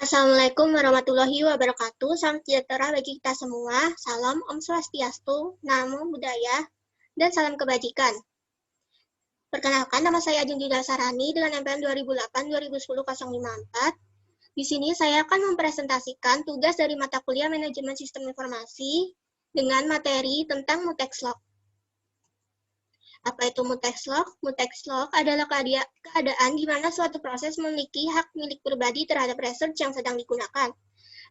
Assalamualaikum warahmatullahi wabarakatuh. Salam sejahtera bagi kita semua. Salam Om Swastiastu, Namo Buddhaya, dan salam kebajikan. Perkenalkan, nama saya Ajeng Dinda Sarani dengan NPM 2008-2010-054. Di sini saya akan mempresentasikan tugas dari mata kuliah Manajemen Sistem Informasi dengan materi tentang Mutexlog. Apa itu Mutexlog? Mutexlog adalah keadaan di mana suatu proses memiliki hak milik pribadi terhadap research yang sedang digunakan.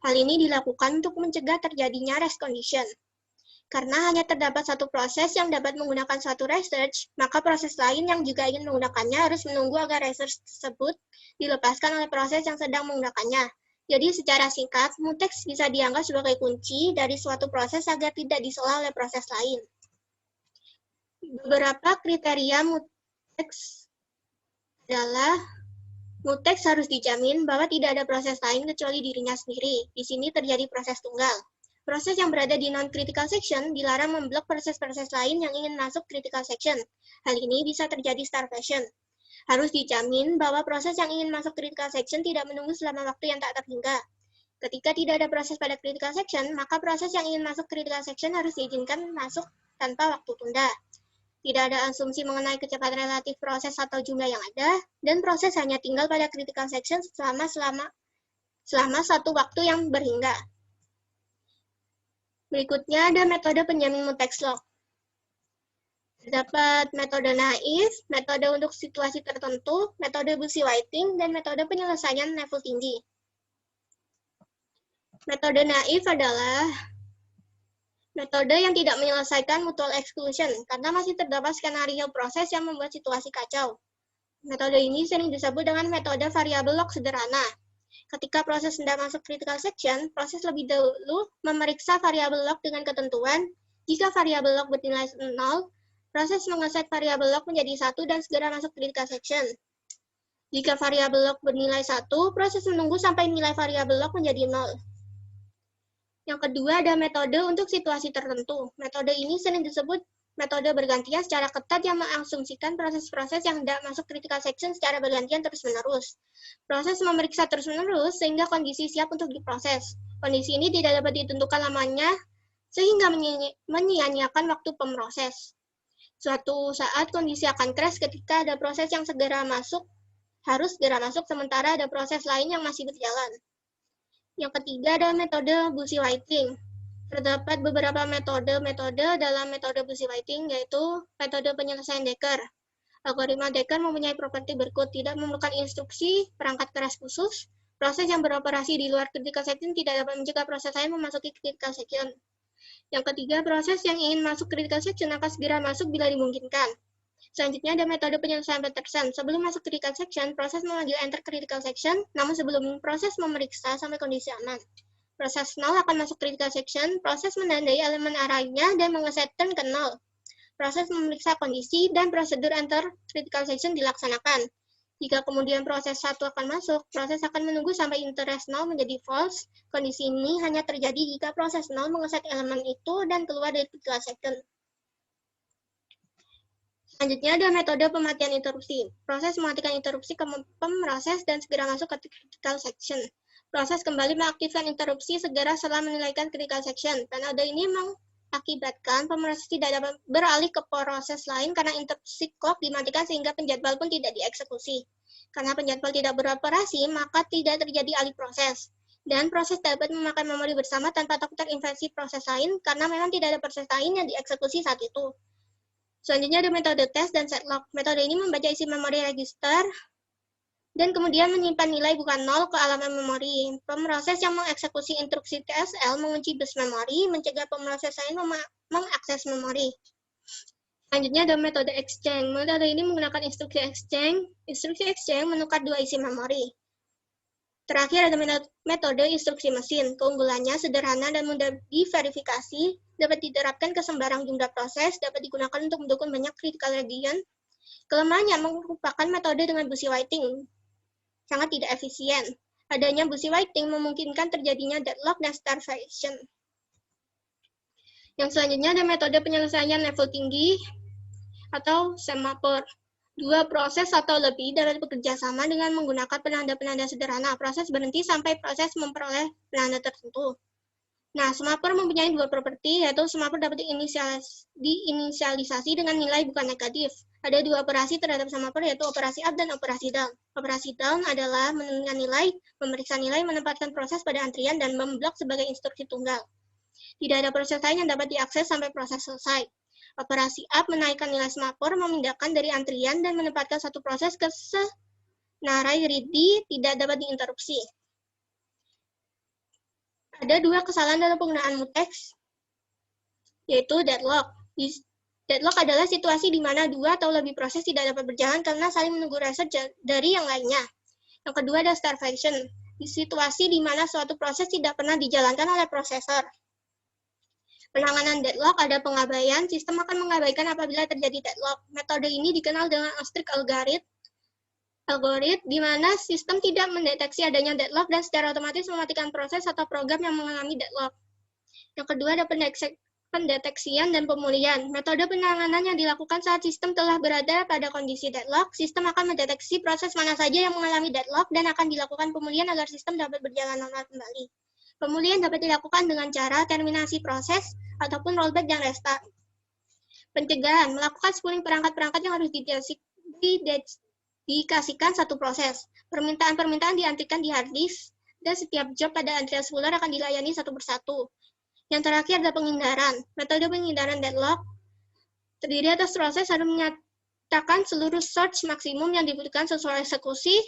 Hal ini dilakukan untuk mencegah terjadinya rest condition. Karena hanya terdapat satu proses yang dapat menggunakan suatu research, maka proses lain yang juga ingin menggunakannya harus menunggu agar research tersebut dilepaskan oleh proses yang sedang menggunakannya. Jadi secara singkat, mutex bisa dianggap sebagai kunci dari suatu proses agar tidak disela oleh proses lain. Beberapa kriteria mutex adalah mutex harus dijamin bahwa tidak ada proses lain kecuali dirinya sendiri. Di sini terjadi proses tunggal. Proses yang berada di non-critical section dilarang memblok proses-proses lain yang ingin masuk critical section. Hal ini bisa terjadi starvation. Harus dijamin bahwa proses yang ingin masuk critical section tidak menunggu selama waktu yang tak terhingga. Ketika tidak ada proses pada critical section, maka proses yang ingin masuk critical section harus diizinkan masuk tanpa waktu tunda. Tidak ada asumsi mengenai kecepatan relatif proses atau jumlah yang ada, dan proses hanya tinggal pada critical section selama satu waktu yang berhingga. Berikutnya ada metode penjamin Mutexlog. Terdapat metode naif, metode untuk situasi tertentu, metode Busey-Whiting, dan metode penyelesaian level tinggi. Metode naif adalah metode yang tidak menyelesaikan mutual exclusion, karena masih terdapat skenario proses yang membuat situasi kacau. Metode ini sering disebut dengan metode variabel log sederhana. Ketika proses hendak masuk critical section, proses lebih dahulu memeriksa variabel log dengan ketentuan. Jika variabel log bernilai 0, proses mengeset variabel log menjadi 1 dan segera masuk critical section. Jika variabel log bernilai 1, proses menunggu sampai nilai variabel log menjadi 0. Yang kedua ada metode untuk situasi tertentu. Metode ini sering disebut metode bergantian secara ketat yang mengasumsikan proses-proses yang hendak masuk critical section secara bergantian terus-menerus. Proses memeriksa terus-menerus sehingga kondisi siap untuk diproses. Kondisi ini tidak dapat ditentukan lamanya sehingga menyia-nyiakan waktu pemroses. Suatu saat kondisi akan crash ketika ada proses yang harus segera masuk sementara ada proses lain yang masih berjalan. Yang ketiga ada metode Busey-Whiting. Terdapat beberapa metode dalam metode Busey-Whiting, yaitu metode penyelesaian Dekker. Algoritma Dekker mempunyai properti berikut: tidak memerlukan instruksi perangkat keras khusus, proses yang beroperasi di luar critical section tidak dapat mencegah proses lain memasuki critical section. Yang ketiga, proses yang ingin masuk critical section akan segera masuk bila dimungkinkan. Selanjutnya ada metode penyelesaian Peterson. Sebelum masuk critical section, proses memanggil enter critical section, namun sebelum proses memeriksa sampai kondisi aman. Proses 0 akan masuk critical section, proses menandai elemen arraynya dan mengeset turn ke 0. Proses memeriksa kondisi dan prosedur enter critical section dilaksanakan. Jika kemudian proses 1 akan masuk, proses akan menunggu sampai interest 0 menjadi false. Kondisi ini hanya terjadi jika proses 0 mengeset elemen itu dan keluar dari critical section. Selanjutnya ada metode pematian interupsi. Proses mematikan interupsi ke pemroses dan segera masuk ke critical section. Proses kembali mengaktifkan interupsi segera setelah menilaikan critical section. Metode ini mengakibatkan pemroses tidak dapat beralih ke proses lain karena interupsi clock dimatikan sehingga penjadwal pun tidak dieksekusi. Karena penjadwal tidak beroperasi, maka tidak terjadi alih proses. Dan proses dapat memakan memori bersama tanpa takut terinfeksi proses lain karena memang tidak ada proses lain yang dieksekusi saat itu. Selanjutnya ada metode test dan setlog. Metode ini membaca isi memori register dan kemudian menyimpan nilai bukan 0 ke alamat memori. Pemroses yang mengeksekusi instruksi TSL mengunci bus memori, mencegah pemroses lain mengakses memori. Selanjutnya ada metode exchange. Metode ini menggunakan instruksi exchange. Instruksi exchange menukar dua isi memori. Terakhir ada metode instruksi mesin. Keunggulannya sederhana dan mudah diverifikasi, dapat diterapkan ke sembarang jumlah proses, dapat digunakan untuk mendukung banyak critical region. Kelemahannya merupakan metode dengan Busey-Whiting. Sangat tidak efisien. Adanya Busey-Whiting memungkinkan terjadinya deadlock dan starvation. Yang selanjutnya ada metode penyelesaian level tinggi atau semaphore. Dua proses atau lebih dapat bekerja sama dengan menggunakan penanda-penanda sederhana. Proses berhenti sampai proses memperoleh penanda tertentu. Nah, semapur mempunyai dua properti, yaitu semapur dapat diinisialisasi dengan nilai bukan negatif. Ada dua operasi terhadap semapur, yaitu operasi up dan operasi down. Operasi down adalah menurunkan nilai, memeriksa nilai, menempatkan proses pada antrian, dan memblok sebagai instruksi tunggal. Tidak ada proses lain yang dapat diakses sampai proses selesai. Operasi up menaikkan nilai semapur, memindahkan dari antrian, dan menempatkan satu proses ke senarai ready tidak dapat diinterupsi. Ada dua kesalahan dalam penggunaan mutex, yaitu deadlock. Deadlock adalah situasi di mana dua atau lebih proses tidak dapat berjalan karena saling menunggu reset dari yang lainnya. Yang kedua ada starvation, situasi di mana suatu proses tidak pernah dijalankan oleh prosesor. Penanganan deadlock ada pengabaian, sistem akan mengabaikan apabila terjadi deadlock. Metode ini dikenal dengan ostrich algorithm, di mana sistem tidak mendeteksi adanya deadlock dan secara otomatis mematikan proses atau program yang mengalami deadlock. Yang kedua ada pendeteksian dan pemulihan. Metode penanganan yang dilakukan saat sistem telah berada pada kondisi deadlock, sistem akan mendeteksi proses mana saja yang mengalami deadlock dan akan dilakukan pemulihan agar sistem dapat berjalan normal kembali. Pemulihan dapat dilakukan dengan cara terminasi proses ataupun rollback dan restart. Pencegahan, melakukan spooling perangkat-perangkat yang harus dikasihkan satu proses. Permintaan-permintaan diantrikan di hard disk, dan setiap job pada antrian spooler akan dilayani satu persatu. Yang terakhir adalah penghindaran. Metode penghindaran deadlock terdiri atas proses harus menyatakan seluruh search maksimum yang dibutuhkan sesuai eksekusi.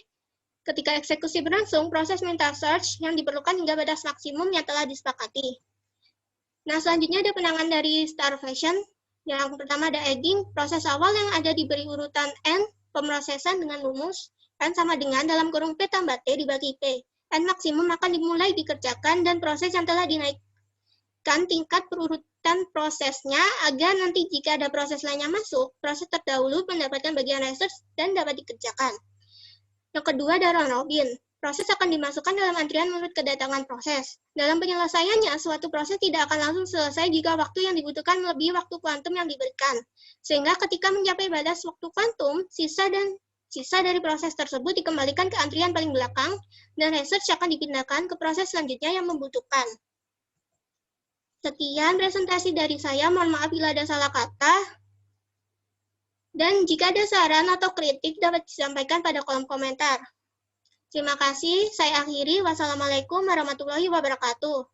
Ketika eksekusi berlangsung, proses minta search yang diperlukan hingga batas maksimum yang telah disepakati. Nah, selanjutnya ada penanganan dari starvation. Yang pertama ada egging, proses awal yang ada diberi urutan N, pemrosesan dengan rumus, N sama dengan dalam kurung P tambah T dibagi P. N maksimum akan dimulai dikerjakan dan proses yang telah dinaikkan tingkat perurutan prosesnya agar nanti jika ada proses lainnya masuk, proses terdahulu mendapatkan bagian research dan dapat dikerjakan. Yang kedua ada round robin. Proses akan dimasukkan dalam antrian menurut kedatangan proses. Dalam penyelesaiannya, suatu proses tidak akan langsung selesai jika waktu yang dibutuhkan melebihi waktu kuantum yang diberikan. Sehingga ketika mencapai batas waktu kuantum, sisa dari proses tersebut dikembalikan ke antrian paling belakang, dan research akan dipindahkan ke proses selanjutnya yang membutuhkan. Sekian presentasi dari saya, mohon maaf bila ada salah kata. Dan jika ada saran atau kritik dapat disampaikan pada kolom komentar. Terima kasih, saya akhiri. Wassalamualaikum warahmatullahi wabarakatuh.